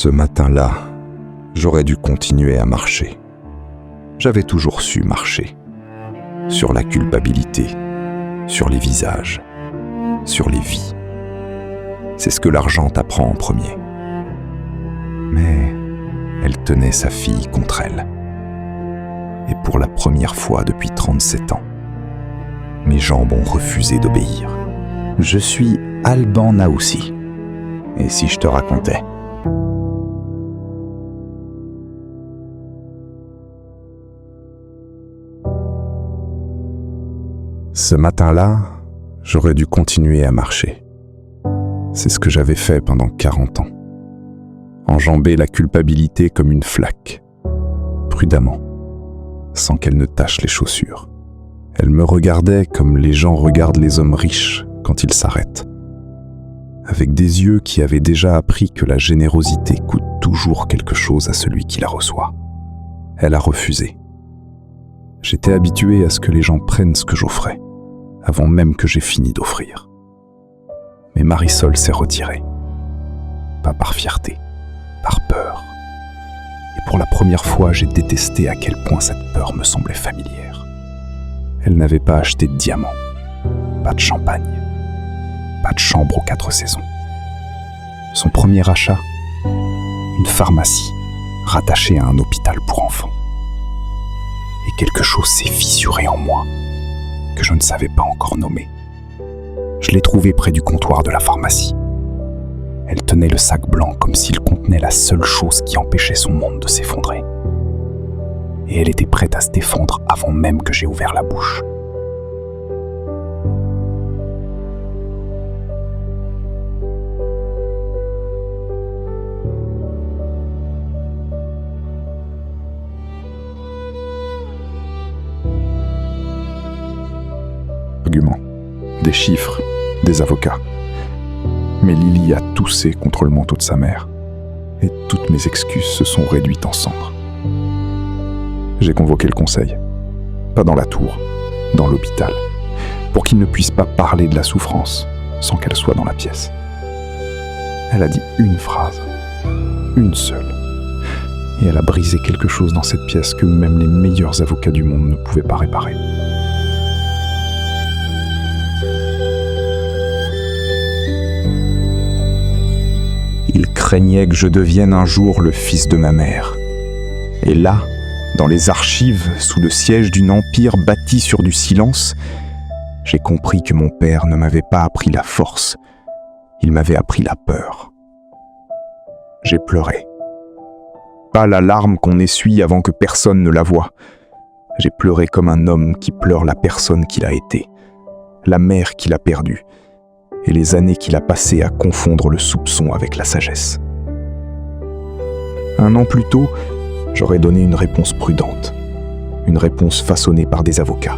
Ce matin-là, j'aurais dû continuer à marcher. J'avais toujours su marcher. Sur la culpabilité, sur les visages, sur les vies. C'est ce que l'argent t'apprend en premier. Mais elle tenait sa fille contre elle. Et pour la première fois depuis 37 ans, mes jambes ont refusé d'obéir. Je suis Alban Naoussi. Et si je te racontais ? Ce matin-là, j'aurais dû continuer à marcher. C'est ce que j'avais fait pendant 40 ans. Enjamber la culpabilité comme une flaque, prudemment, sans qu'elle ne tache les chaussures. Elle me regardait comme les gens regardent les hommes riches quand ils s'arrêtent, avec des yeux qui avaient déjà appris que la générosité coûte toujours quelque chose à celui qui la reçoit. Elle a refusé. J'étais habitué à ce que les gens prennent ce que j'offrais, avant même que j'aie fini d'offrir. Mais Marisol s'est retirée. Pas par fierté, par peur. Et pour la première fois, j'ai détesté à quel point cette peur me semblait familière. Elle n'avait pas acheté de diamants, pas de champagne, pas de chambre aux 4 saisons. Son premier achat, une pharmacie rattachée à un hôpital pour enfants. Et quelque chose s'est fissuré en moi, que je ne savais pas encore nommer. Je l'ai trouvée près du comptoir de la pharmacie. Elle tenait le sac blanc comme s'il contenait la seule chose qui empêchait son monde de s'effondrer. Et elle était prête à se défendre avant même que j'aie ouvert la bouche. Arguments, des chiffres, des avocats. Mais Lily a toussé contre le manteau de sa mère, et toutes mes excuses se sont réduites en cendres. J'ai convoqué le conseil, pas dans la tour, dans l'hôpital, pour qu'il ne puisse pas parler de la souffrance sans qu'elle soit dans la pièce. Elle a dit une phrase, une seule, et elle a brisé quelque chose dans cette pièce que même les meilleurs avocats du monde ne pouvaient pas réparer. Il craignait que je devienne un jour le fils de ma mère. Et là, dans les archives, sous le siège d'une empire bâti sur du silence, j'ai compris que mon père ne m'avait pas appris la force, il m'avait appris la peur. J'ai pleuré. Pas la larme qu'on essuie avant que personne ne la voie. J'ai pleuré comme un homme qui pleure la personne qu'il a été, la mère qu'il a perdue, et les années qu'il a passées à confondre le soupçon avec la sagesse. 1 an plus tôt, j'aurais donné une réponse prudente, une réponse façonnée par des avocats.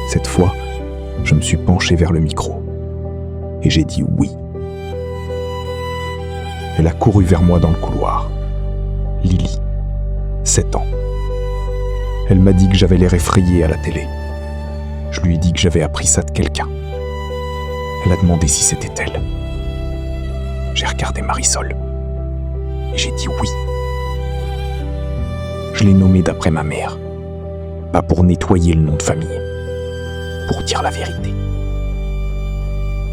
Cette fois, je me suis penché vers le micro, et j'ai dit oui. Elle a couru vers moi dans le couloir. Lily, 7 ans. Elle m'a dit que j'avais l'air effrayé à la télé. Je lui ai dit que j'avais appris ça de quelqu'un. Elle a demandé si c'était elle. J'ai regardé Marisol et j'ai dit oui. Je l'ai nommée d'après ma mère, pas pour nettoyer le nom de famille, pour dire la vérité.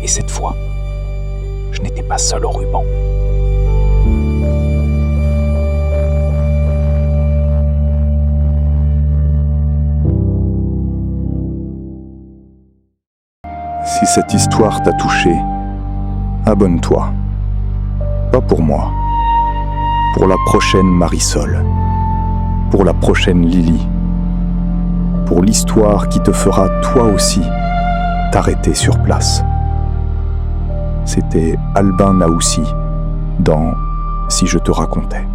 Et cette fois, je n'étais pas seul au ruban. Si cette histoire t'a touché, abonne-toi. Pas pour moi, pour la prochaine Marisol, pour la prochaine Lily, pour l'histoire qui te fera toi aussi t'arrêter sur place. C'était Alban Naoussi dans Si je te racontais.